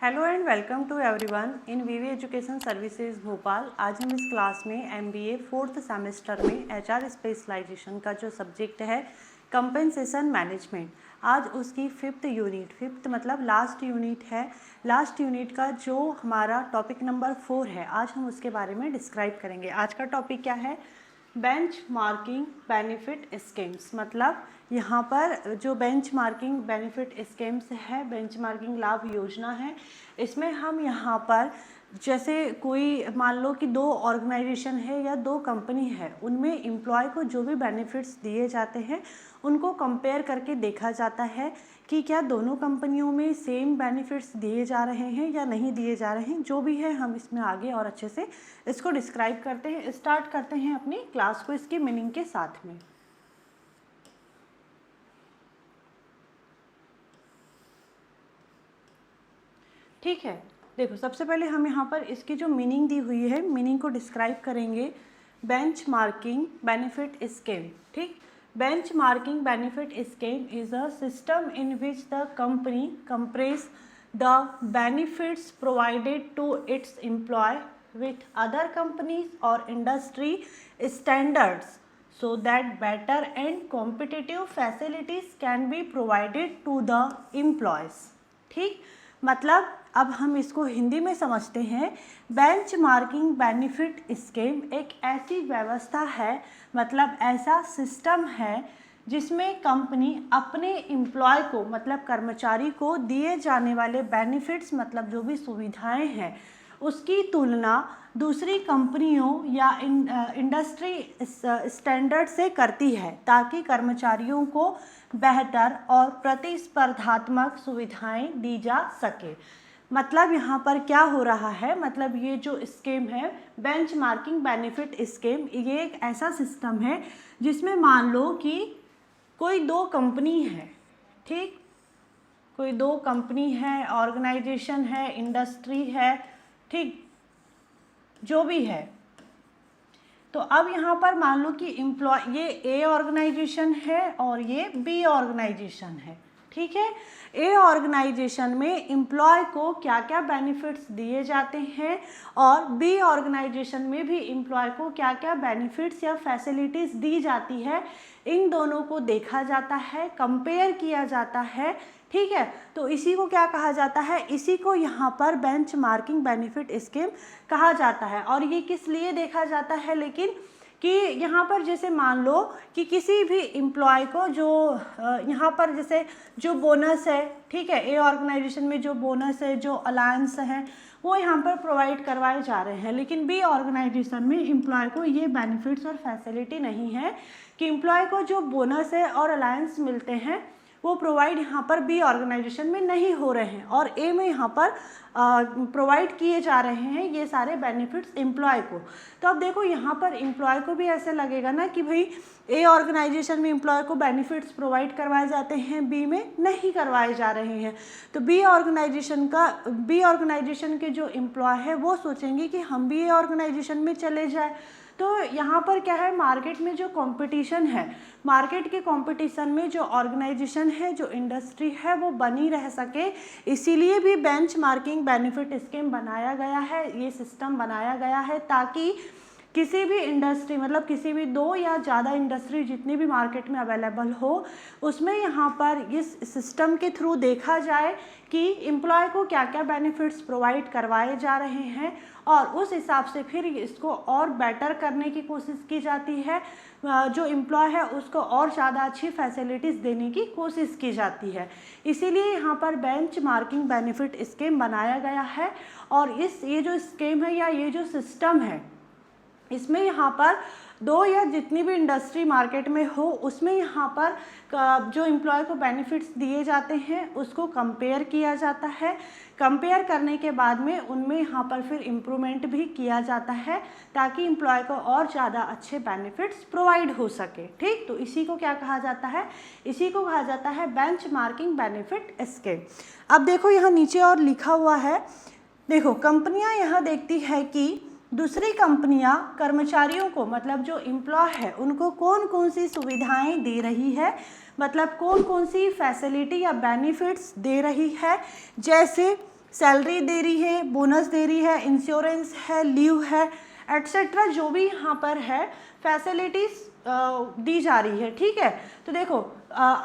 Hello and welcome to everyone in VV Education Services Bhopal. आज हम इस क्लास में एमबीए 4th सेमेस्टर में एचआर स्पेशलाइजेशन का जो सब्जेक्ट है कंपेंसेशन मैनेजमेंट, आज उसकी 5th यूनिट, 5th मतलब लास्ट यूनिट है। लास्ट यूनिट का जो हमारा टॉपिक नंबर 4 है, आज हम उसके बारे में डिस्क्राइब करेंगे। आज का टॉपिक क्या है? Benchmarking benefit schemes. मतलब यहाँ पर जो बेंचमार्किंग बेनिफिट स्कीम्स है, बेंचमार्किंग लाभ योजना है, इसमें हम यहाँ पर जैसे कोई मान लो कि 2 ऑर्गेनाइजेशन है या 2 कंपनी है, उनमें एम्प्लॉय को जो भी बेनिफिट्स दिए जाते हैं उनको कंपेयर करके देखा जाता है कि क्या दोनों कंपनियों में सेम बेनिफिट्स दिए जा रहे हैं या नहीं दिए जा रहे हैं। जो भी है हम इसमें आगे और अच्छे से इसको डिस्क्राइब करते हैं। स्टार्ट करते हैं अपनी क्लास को इसकी मीनिंग के साथ में। ठीक है, देखो सबसे पहले हम यहाँ पर इसकी जो मीनिंग दी हुई है, मीनिंग को डिस्क्राइब करेंगे। Benchmarking benefit scheme. ठीक, benchmarking benefit scheme is a system in which the company compares the benefits provided to its employee with other companies or industry standards so that better and competitive facilities can be provided to the employees। ठीक, मतलब अब हम इसको हिंदी में समझते हैं। Benchmarking benefit scheme एक ऐसी व्यवस्था है, मतलब ऐसा सिस्टम है जिसमें कंपनी अपने एम्प्लॉय को, मतलब कर्मचारी को दिए जाने वाले बेनिफिट्स, मतलब जो भी सुविधाएं हैं, उसकी तुलना दूसरी कंपनियों या इंडस्ट्री स्टैंडर्ड से करती है ताकि कर्मचारियों को बेहतर और प्रतिस्पर्धात्मक सुविधाएं दी जा सके। मतलब यहाँ पर क्या हो रहा है, मतलब ये जो स्कीम है बेंचमार्किंग बेनिफिट स्कीम, ये एक ऐसा सिस्टम है जिसमें मान लो कि कोई 2 कंपनी है। ठीक, कोई 2 कंपनी है, ऑर्गेनाइजेशन है, इंडस्ट्री है, ठीक, जो भी है। तो अब यहाँ पर मान लो कि एम्प्लॉय, ये ए ऑर्गेनाइजेशन है और ये बी ऑर्गेनाइजेशन है। ठीक है, ए ऑर्गेनाइजेशन में एम्प्लॉय को क्या क्या बेनिफिट्स दिए जाते हैं और बी ऑर्गेनाइजेशन में भी एम्प्लॉय को क्या क्या बेनिफिट्स या फैसिलिटीज़ दी जाती है, इन दोनों को देखा जाता है, कंपेयर किया जाता है। ठीक है, तो इसी को क्या कहा जाता है? इसी को यहाँ पर बेंचमार्किंग बेनिफिट स्कीम कहा जाता है। और ये किस लिए देखा जाता है, लेकिन कि यहाँ पर जैसे मान लो कि किसी भी एम्प्लॉय को जो यहाँ पर जैसे जो बोनस है, ठीक है, ए ऑर्गेनाइजेशन में जो बोनस है, जो अलायंस है, वो यहाँ पर प्रोवाइड करवाए जा रहे हैं, लेकिन बी ऑर्गेनाइजेशन में एम्प्लॉय को ये बेनिफिट्स और फैसिलिटी नहीं है कि एम्प्लॉय को जो बोनस है और अलायंस मिलते हैं वो प्रोवाइड यहाँ पर बी ऑर्गेनाइजेशन में नहीं हो रहे हैं और ए में यहाँ पर प्रोवाइड किए जा रहे हैं ये सारे बेनिफिट्स एम्प्लॉय को। तो अब देखो यहाँ पर एम्प्लॉय को भी ऐसे लगेगा ना कि भाई ए ऑर्गेनाइजेशन में एम्प्लॉय को बेनिफिट्स प्रोवाइड करवाए जाते हैं, बी में नहीं करवाए जा रहे हैं। तो बी ऑर्गेनाइजेशन के जो एम्प्लॉय है वो सोचेंगे कि हम भी ए ऑर्गेनाइजेशन में चले जाए। तो यहाँ पर क्या है, मार्केट में जो कंपटीशन है, मार्केट के कंपटीशन में जो ऑर्गेनाइजेशन है, जो इंडस्ट्री है, वो बनी रह सके, इसीलिए भी बेंचमार्किंग बेनिफिट स्कीम बनाया गया है, ये सिस्टम बनाया गया है ताकि किसी भी इंडस्ट्री, मतलब किसी भी 2 या ज़्यादा इंडस्ट्री जितनी भी मार्केट में अवेलेबल हो, उसमें यहाँ पर इस सिस्टम के थ्रू देखा जाए कि एम्प्लॉय को क्या क्या बेनिफिट्स प्रोवाइड करवाए जा रहे हैं और उस हिसाब से फिर इसको और बेटर करने की कोशिश की जाती है। जो एम्प्लॉय है उसको और ज़्यादा अच्छी फैसिलिटीज़ देने की कोशिश की जाती है। इसीलिए यहाँ पर बेंचमार्किंग बेनिफिट स्कीम बनाया गया है। और ये जो स्कीम है या ये जो सिस्टम है, इसमें यहाँ पर 2 या जितनी भी इंडस्ट्री मार्केट में हो, उसमें यहाँ पर जो एम्प्लॉय को बेनिफिट्स दिए जाते हैं उसको कंपेयर किया जाता है। कंपेयर करने के बाद में उनमें यहाँ पर फिर इम्प्रूवमेंट भी किया जाता है ताकि एम्प्लॉय को और ज़्यादा अच्छे बेनिफिट्स प्रोवाइड हो सके। ठीक, तो इसी को क्या कहा जाता है? इसी को कहा जाता है बेंचमार्किंग बेनिफिट स्कीम। अब देखो यहाँ नीचे और लिखा हुआ है, देखो कंपनियाँ यहाँ देखती है कि दूसरी कंपनियां कर्मचारियों को, मतलब जो एम्प्लॉय है, उनको कौन कौन सी सुविधाएं दे रही है, मतलब कौन कौन सी फैसिलिटी या बेनिफिट्स दे रही है। जैसे सैलरी दे रही है, बोनस दे रही है, इंश्योरेंस है, लीव है, एटसेट्रा, जो भी यहाँ पर है फैसिलिटीज़ दी जा रही है। ठीक है, तो देखो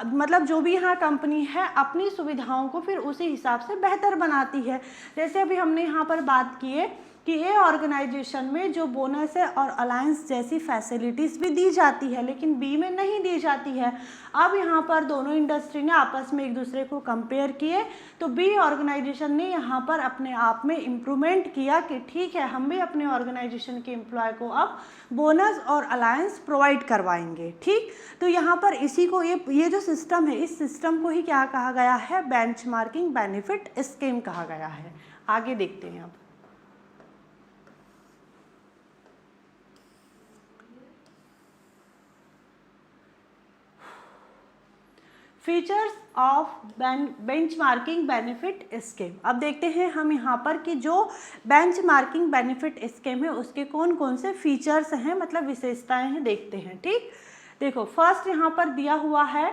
मतलब जो भी यहाँ कंपनी है अपनी सुविधाओं को फिर उसी हिसाब से बेहतर बनाती है। जैसे अभी हमने यहाँ पर बात की है कि ये ऑर्गेनाइजेशन में जो बोनस है और अलायंस जैसी फैसिलिटीज़ भी दी जाती है, लेकिन बी में नहीं दी जाती है। अब यहाँ पर दोनों इंडस्ट्री ने आपस में एक दूसरे को कंपेयर किए, तो बी ऑर्गेनाइजेशन ने यहाँ पर अपने आप में इम्प्रूवमेंट किया कि ठीक है, हम भी अपने ऑर्गेनाइजेशन के एम्प्लॉय को अब बोनस और अलायंस प्रोवाइड करवाएंगे। ठीक, तो यहाँ पर इसी को ये जो सिस्टम है, इस सिस्टम को ही क्या कहा गया है, बेंचमार्किंग बेनिफिट स्कीम कहा गया है। आगे देखते हैं अब। Features of benchmarking benefit scheme. अब देखते हैं हम यहाँ पर कि जो बेंचमार्किंग बेनिफिट स्कीम है उसके कौन कौन से फीचर्स हैं, मतलब विशेषताएं हैं, देखते हैं। ठीक, देखो फर्स्ट यहाँ पर दिया हुआ है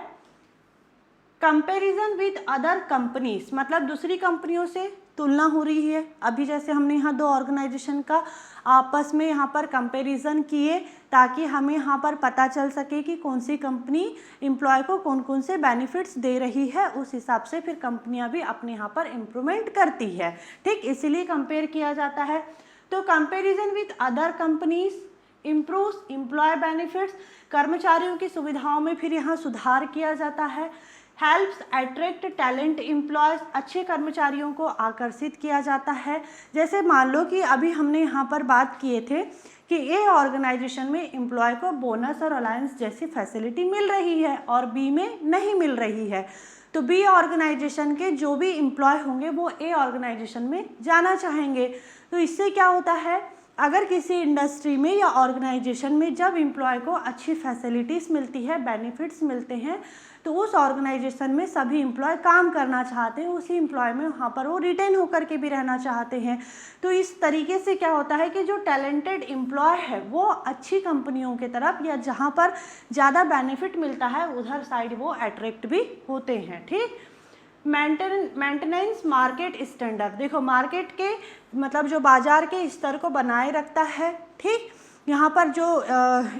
कंपैरिजन विद अदर कंपनीज, मतलब दूसरी कंपनियों से तुलना हो रही है। अभी जैसे हमने यहाँ दो ऑर्गेनाइजेशन का आपस में यहाँ पर कंपैरिजन किए ताकि हमें यहाँ पर पता चल सके कि कौन सी कंपनी एम्प्लॉय को कौन कौन से बेनिफिट्स दे रही है, उस हिसाब से फिर कंपनियाँ भी अपने यहाँ पर इम्प्रूवमेंट करती है। ठीक, इसीलिए कंपेयर किया जाता है। तो comparison with other companies improves employ benefits, कर्मचारियों की सुविधाओं में फिर यहाँ सुधार किया जाता है। हेल्प्स अट्रैक्ट टैलेंट एम्प्लॉयज़, अच्छे कर्मचारियों को आकर्षित किया जाता है। जैसे मान लो कि अभी हमने यहाँ पर बात किए थे कि ए ऑर्गेनाइजेशन में एम्प्लॉय को बोनस और अलायंस जैसी फैसिलिटी मिल रही है और बी में नहीं मिल रही है, तो बी ऑर्गेनाइजेशन के जो भी एम्प्लॉय होंगे वो ए ऑर्गेनाइजेशन में जाना चाहेंगे। तो इससे क्या होता है, अगर किसी इंडस्ट्री में या ऑर्गेनाइजेशन में जब एम्प्लॉय को अच्छी फैसिलिटीज़ मिलती है, बेनिफिट्स मिलते हैं, तो उस ऑर्गेनाइजेशन में सभी एम्प्लॉय काम करना चाहते हैं, उसी एम्प्लॉय में वहाँ पर वो रिटेन होकर के भी रहना चाहते हैं। तो इस तरीके से क्या होता है कि जो टैलेंटेड एम्प्लॉय है वो अच्छी कंपनियों की तरफ या जहाँ पर ज़्यादा बेनिफिट मिलता है उधर साइड वो अट्रैक्ट भी होते हैं। ठीक, मेंटेनेंस मार्केट स्टैंडर्ड, देखो मार्केट के मतलब जो बाजार के स्तर को बनाए रखता है। ठीक, यहाँ पर जो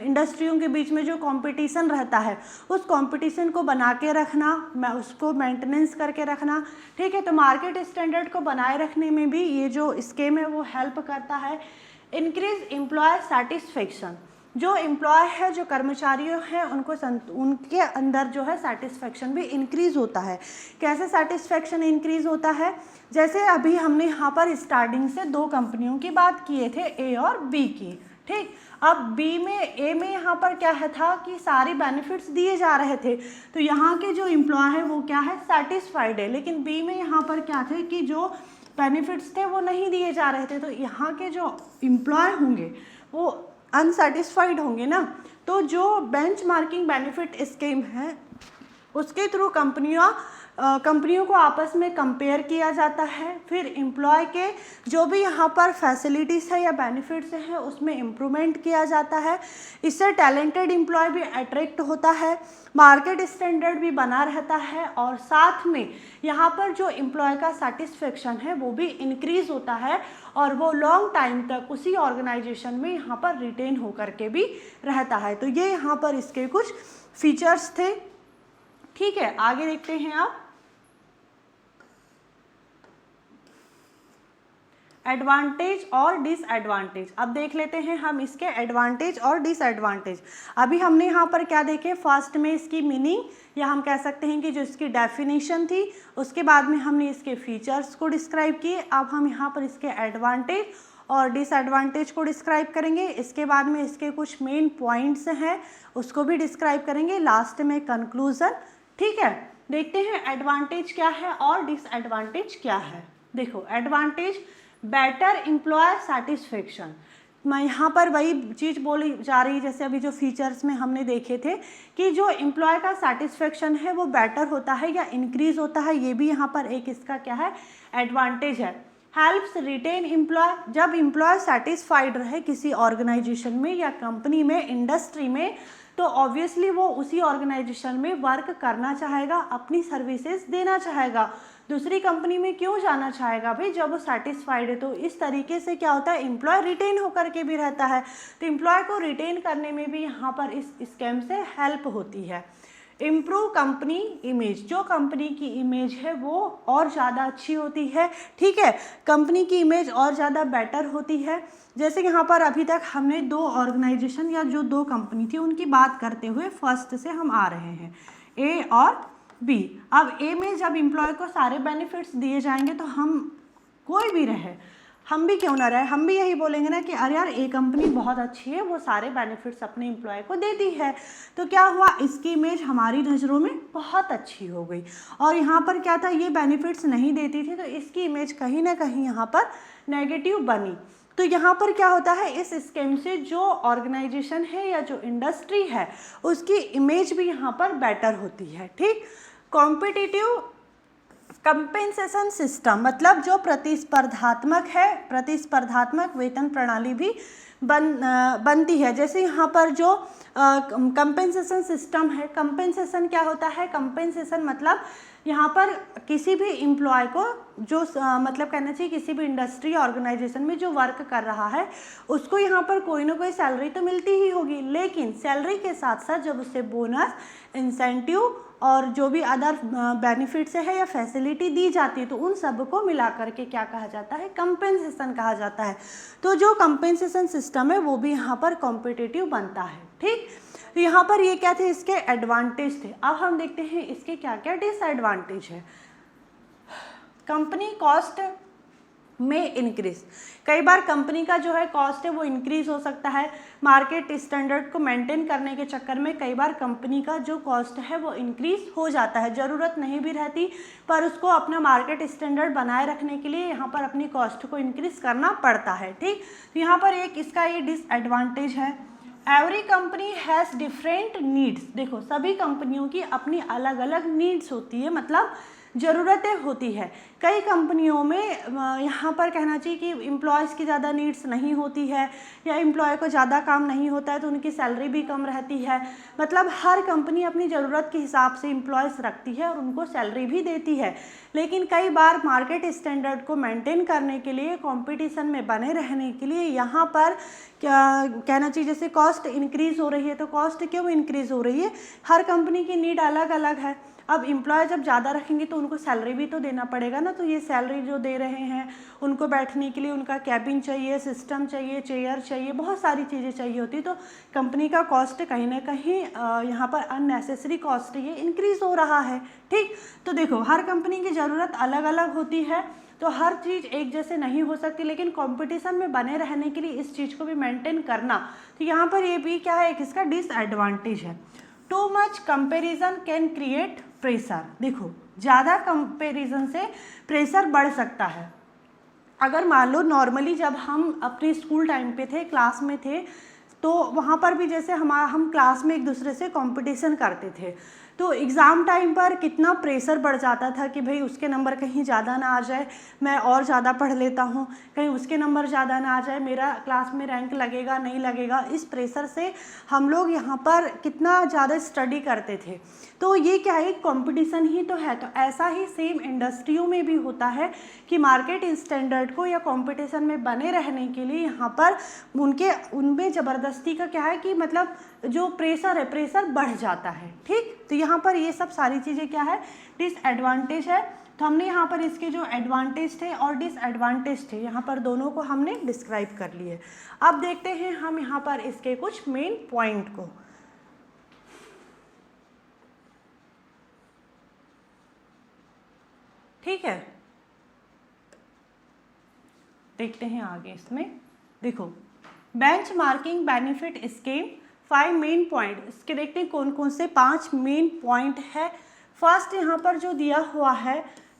इंडस्ट्रियों के बीच में जो कंपटीशन रहता है उस कंपटीशन को बना के रखना, उसको मेंटेनेंस करके रखना। ठीक है, तो मार्केट स्टैंडर्ड को बनाए रखने में भी ये जो स्कीम है वो हेल्प करता है। इंक्रीज एम्प्लॉय सेटिस्फेक्शन, जो एम्प्लॉय है, जो कर्मचारी हैं, उनके अंदर जो है सेटिस्फेक्शन भी इंक्रीज़ होता है। कैसे सेटिस्फेक्शन इंक्रीज़ होता है, जैसे अभी हमने यहाँ पर स्टार्टिंग से दो कंपनियों की बात किए थे, ए और बी की। ठीक, अब बी में ए में यहाँ पर क्या है था कि सारे बेनिफिट्स दिए जा रहे थे, तो यहाँ के जो एम्प्लॉय है वो क्या है, सेटिस्फाइड है। लेकिन बी में यहाँ पर क्या थे कि जो बेनिफिट्स थे वो नहीं दिए जा रहे थे, तो यहाँ के जो एम्प्लॉय होंगे वो अनसेटिस्फाइड होंगे ना। तो जो बेंचमार्किंग बेनिफिट स्कीम है उसके थ्रू कंपनियों को आपस में कंपेयर किया जाता है, फिर एम्प्लॉय के जो भी यहाँ पर फैसिलिटीज़ है या बेनिफिट्स हैं उसमें इम्प्रूवमेंट किया जाता है। इससे टैलेंटेड एम्प्लॉय भी अट्रैक्ट होता है, मार्केट स्टैंडर्ड भी बना रहता है और साथ में यहाँ पर जो एम्प्लॉय का सेटिस्फेक्शन है वो भी इंक्रीज़ होता है और वो लॉन्ग टाइम तक उसी ऑर्गेनाइजेशन में यहाँ पर रिटेन होकर के भी रहता है। तो ये यहाँ पर इसके कुछ फीचर्स थे। ठीक है, आगे देखते हैं आप। एडवांटेज और डिसएडवांटेज, अब देख लेते हैं हम इसके एडवांटेज और डिसएडवांटेज। अभी हमने यहाँ पर क्या देखे, फर्स्ट में इसकी मीनिंग या हम कह सकते हैं कि जो इसकी डेफिनेशन थी, उसके बाद में हमने इसके फीचर्स को डिस्क्राइब किए। अब हम यहाँ पर इसके एडवांटेज और डिसएडवांटेज को डिस्क्राइब करेंगे। इसके बाद में इसके कुछ मेन पॉइंट्स हैं उसको भी डिस्क्राइब करेंगे, लास्ट में कंक्लूजन। ठीक है, देखते हैं एडवांटेज क्या है और डिसएडवांटेज क्या है। देखो एडवांटेज, बेटर एम्प्लॉय सेटिस्फेक्शन, मैं यहाँ पर वही चीज़ बोली जा रही जैसे अभी जो फीचर्स में हमने देखे थे कि जो एम्प्लॉय का सेटिस्फेक्शन है वो बेटर होता है या इंक्रीज होता है, ये भी यहाँ पर एक इसका क्या है, एडवांटेज है। हेल्प्स रिटेन एम्प्लॉय, जब एम्प्लॉय सेटिस्फाइड रहे किसी ऑर्गेनाइजेशन में या कंपनी में, इंडस्ट्री में, तो ऑब्वियसली वो उसी ऑर्गेनाइजेशन में वर्क करना चाहेगा, अपनी सर्विसेज देना चाहेगा। दूसरी कंपनी में क्यों जाना चाहेगा भाई, जब वो सेटिस्फाइड है। तो इस तरीके से क्या होता है, एम्प्लॉय रिटेन होकर के भी रहता है। तो एम्प्लॉय को रिटेन करने में भी यहाँ पर इस स्कीम से हेल्प होती है। इम्प्रूव कंपनी इमेज, जो कंपनी की इमेज है वो और ज़्यादा अच्छी होती है, ठीक है, कंपनी की इमेज और ज़्यादा बेटर होती है। जैसे यहाँ पर अभी तक हमने दो ऑर्गेनाइजेशन या जो दो कंपनी थी उनकी बात करते हुए फर्स्ट से हम आ रहे हैं, ए और बी। अब ए में जब एम्प्लॉय को सारे बेनिफिट्स दिए जाएंगे तो हम कोई भी रहे, हम भी क्यों ना रहे, हम भी यही बोलेंगे ना कि अरे यार ए कंपनी बहुत अच्छी है, वो सारे बेनिफिट्स अपने एम्प्लॉय को देती है। तो क्या हुआ, इसकी इमेज हमारी नज़रों में बहुत अच्छी हो गई। और यहाँ पर क्या था, ये बेनिफिट्स नहीं देती थी तो इसकी इमेज कहीं ना कहीं यहाँ पर नेगेटिव बनी। तो यहाँ पर क्या होता है, इस स्कीम से जो ऑर्गेनाइजेशन है या जो इंडस्ट्री है उसकी इमेज भी यहाँ पर बेटर होती है, ठीक। कॉम्पिटिटिव कंपेंसेशन सिस्टम, मतलब जो प्रतिस्पर्धात्मक है, प्रतिस्पर्धात्मक वेतन प्रणाली भी बनती है। जैसे यहाँ पर जो कंपेंसेशन सिस्टम है, कंपेंसेशन क्या होता है, कंपेंसेशन मतलब यहाँ पर किसी भी एम्प्लॉय को जो मतलब कहना चाहिए किसी भी इंडस्ट्री ऑर्गेनाइजेशन में जो वर्क कर रहा है उसको यहाँ पर कोई ना कोई सैलरी तो मिलती ही होगी, लेकिन सैलरी के साथ साथ जब उससे बोनस, इंसेंटिव और जो भी अदर बेनिफिट्स है या फैसिलिटी दी जाती है तो उन सब को मिला करके क्या कहा जाता है, कंपेंसेशन कहा जाता है। तो जो कंपेंसेशन सिस्टम है वो भी यहाँ पर कॉम्पिटिटिव बनता है, ठीक। तो यहाँ पर ये क्या थे, इसके एडवांटेज थे। अब हम देखते हैं इसके क्या क्या डिसएडवांटेज है। कंपनी कॉस्ट में इंक्रीज, कई बार कंपनी का जो है कॉस्ट है वो इंक्रीज हो सकता है। मार्केट स्टैंडर्ड को मेंटेन करने के चक्कर में कई बार कंपनी का जो कॉस्ट है वो इंक्रीज हो जाता है, ज़रूरत नहीं भी रहती पर उसको अपना मार्केट स्टैंडर्ड बनाए रखने के लिए यहाँ पर अपनी कॉस्ट को इंक्रीज करना पड़ता है, ठीक। तो यहाँ पर एक इसका ये डिसएडवांटेज है। Every company has different needs, देखो सभी कंपनियों की अपनी अलग अलग नीड्स होती है, मतलब ज़रूरतें होती है। कई कंपनियों में यहाँ पर कहना चाहिए कि एम्प्लॉयज़ की ज़्यादा नीड्स नहीं होती है या एम्प्लॉय को ज़्यादा काम नहीं होता है तो उनकी सैलरी भी कम रहती है। मतलब हर कंपनी अपनी ज़रूरत के हिसाब से एम्प्लॉयज़ रखती है और उनको सैलरी भी देती है। लेकिन कई बार मार्केट स्टैंडर्ड को मेंटेन करने के लिए, कंपटीशन में बने रहने के लिए यहाँ पर क्या कहना चाहिए, जैसे कॉस्ट इंक्रीज़ हो रही है तो कॉस्ट क्यों इंक्रीज़ हो रही है, हर कंपनी की नीड अलग अलग है। अब एम्प्लॉय जब ज़्यादा रखेंगे तो उनको सैलरी भी तो देना पड़ेगा ना, तो ये सैलरी जो दे रहे हैं उनको बैठने के लिए उनका कैबिन चाहिए, सिस्टम चाहिए, चेयर चाहिए, बहुत सारी चीज़ें चाहिए होती, तो कंपनी का कॉस्ट कहीं ना कहीं यहाँ पर अननेसेसरी कॉस्ट ये इंक्रीज़ हो रहा है, ठीक। तो देखो हर कंपनी की ज़रूरत अलग अलग होती है तो हर चीज़ एक जैसे नहीं हो सकती, लेकिन कंपटीशन में बने रहने के लिए इस चीज़ को भी मेंटेन करना, तो यहाँ पर ये भी क्या है, एक इसका डिसएडवांटेज है। Too much comparison can create pressure, देखो ज़्यादा कंपेरिजन से प्रेशर बढ़ सकता है। अगर मान लो नॉर्मली जब हम अपने स्कूल टाइम पे थे, क्लास में थे, तो वहाँ पर भी जैसे हम क्लास में एक दूसरे से कंपटीशन करते थे तो एग्ज़ाम टाइम पर कितना प्रेशर बढ़ जाता था कि भाई उसके नंबर कहीं ज़्यादा ना आ जाए, मैं और ज़्यादा पढ़ लेता हूँ, कहीं उसके नंबर ज़्यादा ना आ जाए, मेरा क्लास में रैंक लगेगा नहीं लगेगा। इस प्रेशर से हम लोग यहाँ पर कितना ज़्यादा स्टडी करते थे। तो ये क्या है, कंपटीशन ही तो है। तो ऐसा ही सेम इंडस्ट्रियों में भी होता है कि मार्केट स्टैंडर्ड को या कंपटीशन में बने रहने के लिए यहाँ पर उनमें ज़बरदस्ती का क्या है कि मतलब जो प्रेशर है, प्रेशर बढ़ जाता है, ठीक। तो यहाँ पर ये सब सारी चीज़ें क्या है, डिसएडवांटेज है। तो हमने यहाँ पर इसके जो एडवांटेज थे और डिसएडवांटेज थे यहाँ पर दोनों को हमने डिस्क्राइब कर लिए। अब देखते हैं हम यहाँ पर इसके कुछ मेन पॉइंट को। ठीक है, देखते हैं आगे इसमें। देखो benchmarking benefit scheme, 5 main point, इसके देखते हैं कौन कौन से 5 मेन पॉइंट है। फर्स्ट यहाँ पर जो दिया हुआ है,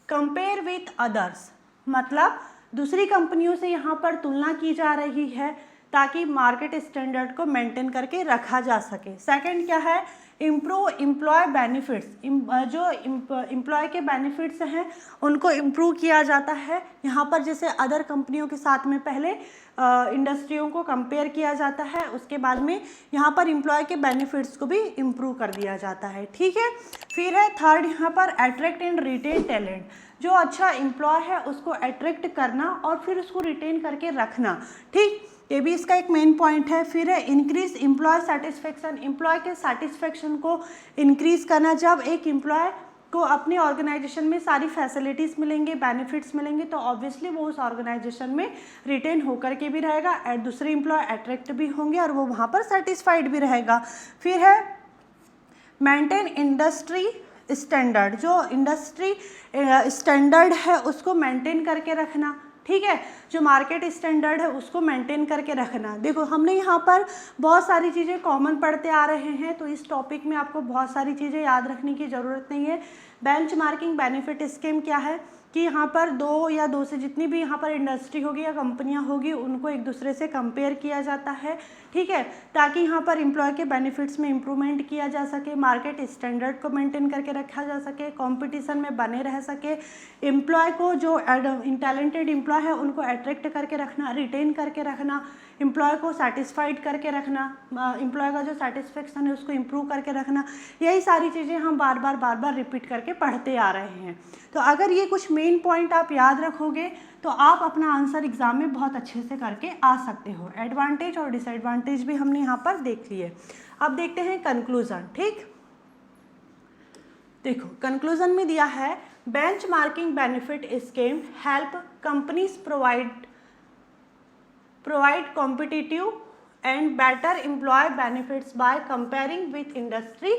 कंपेयर विथ अदर्स, मतलब दूसरी कंपनियों से यहाँ पर तुलना की जा रही है ताकि मार्केट स्टैंडर्ड को मेंटेन करके रखा जा सके। सेकंड क्या है, इम्प्रूव एम्प्लॉय बेनिफिट्स, जो एम्प्लॉय के बेनिफिट्स हैं उनको इम्प्रूव किया जाता है। यहाँ पर जैसे अदर कंपनियों के साथ में पहले इंडस्ट्रियों को कंपेयर किया जाता है, उसके बाद में यहाँ पर एम्प्लॉय के बेनिफिट्स को भी इम्प्रूव कर दिया जाता है। ठीक है, फिर है थर्ड यहाँ पर अट्रैक्ट एंड रिटेन टैलेंट। जो अच्छा एम्प्लॉय है उसको अट्रैक्ट करना और फिर उसको रिटेन करके रखना। ठीक, ये भी इसका एक मेन पॉइंट है। फिर है इंक्रीज एम्प्लॉय सेटिस्फेक्शन, एम्प्लॉय के सेटिस्फेक्शन को इंक्रीज करना। जब एक एम्प्लॉय को अपनी ऑर्गेनाइजेशन में सारी फैसिलिटीज़ मिलेंगे, बेनिफिट्स मिलेंगे, तो ऑब्वियसली वो उस ऑर्गेनाइजेशन में रिटेन होकर के भी रहेगा, दूसरे एम्प्लॉय अट्रैक्ट भी होंगे और वो वहाँ पर सेटिस्फाइड भी रहेगा। फिर है मेंटेन इंडस्ट्री स्टैंडर्ड, जो इंडस्ट्री स्टैंडर्ड है उसको मेंटेन करके रखना। ठीक है, जो मार्केट स्टैंडर्ड है उसको मेंटेन करके रखना। देखो हमने यहाँ पर बहुत सारी चीज़ें कॉमन पढ़ते आ रहे हैं, तो इस टॉपिक में आपको बहुत सारी चीज़ें याद रखने की ज़रूरत नहीं है। बेंचमार्किंग बेनिफिट स्कीम क्या है कि यहाँ पर दो या दो से जितनी भी यहाँ पर इंडस्ट्री होगी या कंपनियाँ होगी उनको एक दूसरे से कंपेयर किया जाता है। ठीक है, ताकि यहाँ पर एम्प्लॉय के बेनिफिट्स में इम्प्रूवमेंट किया जा सके, मार्केट स्टैंडर्ड को मेंटेन करके रखा जा सके, कंपटीशन में बने रह सके, एम्प्लॉय को जो टैलेंटेड एम्प्लॉय है उनको अट्रैक्ट करके रखना, रिटेन करके रखना, एम्प्लॉय को सेटिस्फाइड करके रखना, एम्प्लॉय का जो सेटिस्फेक्शन है उसको इम्प्रूव करके रखना। यही सारी चीज़ें हम बार बार रिपीट करके पढ़ते आ रहे हैं। तो अगर ये कुछ मेन पॉइंट आप याद रखोगे तो आप अपना आंसर एग्जाम में बहुत अच्छे से करके आ सकते हो। एडवांटेज और डिसएडवांटेज भी हमने यहाँ पर देख लिए। अब देखते हैं कंक्लूजन। ठीक, देखो कंक्लूजन में दिया है benchmarking benefit scheme help companies provide competitive and better employee benefits by comparing with industry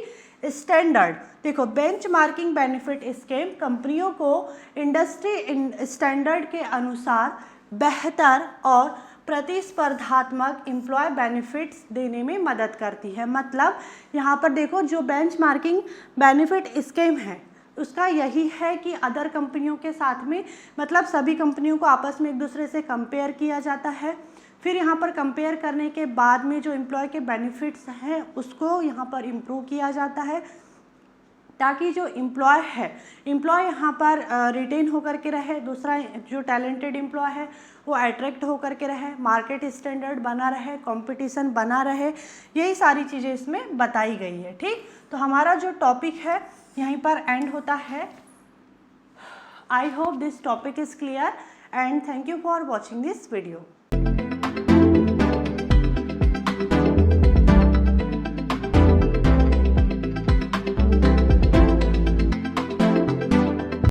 standard। देखो बेंचमार्किंग बेनिफिट स्कीम कंपनियों को इंडस्ट्री स्टैंडर्ड के अनुसार बेहतर और प्रतिस्पर्धात्मक एम्प्लॉय बेनिफिट्स देने में मदद करती है। मतलब यहाँ पर देखो जो बेंचमार्किंग बेनिफिट स्कीम है उसका यही है कि अदर कंपनियों के साथ में, मतलब सभी कंपनियों को आपस में एक दूसरे से कंपेयर किया जाता है। फिर यहाँ पर कंपेयर करने के बाद में जो एम्प्लॉय के बेनिफिट्स हैं उसको यहाँ पर इम्प्रूव किया जाता है, ताकि जो एम्प्लॉय है एम्प्लॉय यहाँ पर रिटेन होकर के रहे, दूसरा जो टैलेंटेड एम्प्लॉय है वो अट्रैक्ट होकर के रहे, मार्केट स्टैंडर्ड बना रहे, कंपटीशन बना रहे। यही सारी चीज़ें इसमें बताई गई है। ठीक, तो हमारा जो टॉपिक है यहीं पर एंड होता है। I hope this topic is clear and thank you for watching this video.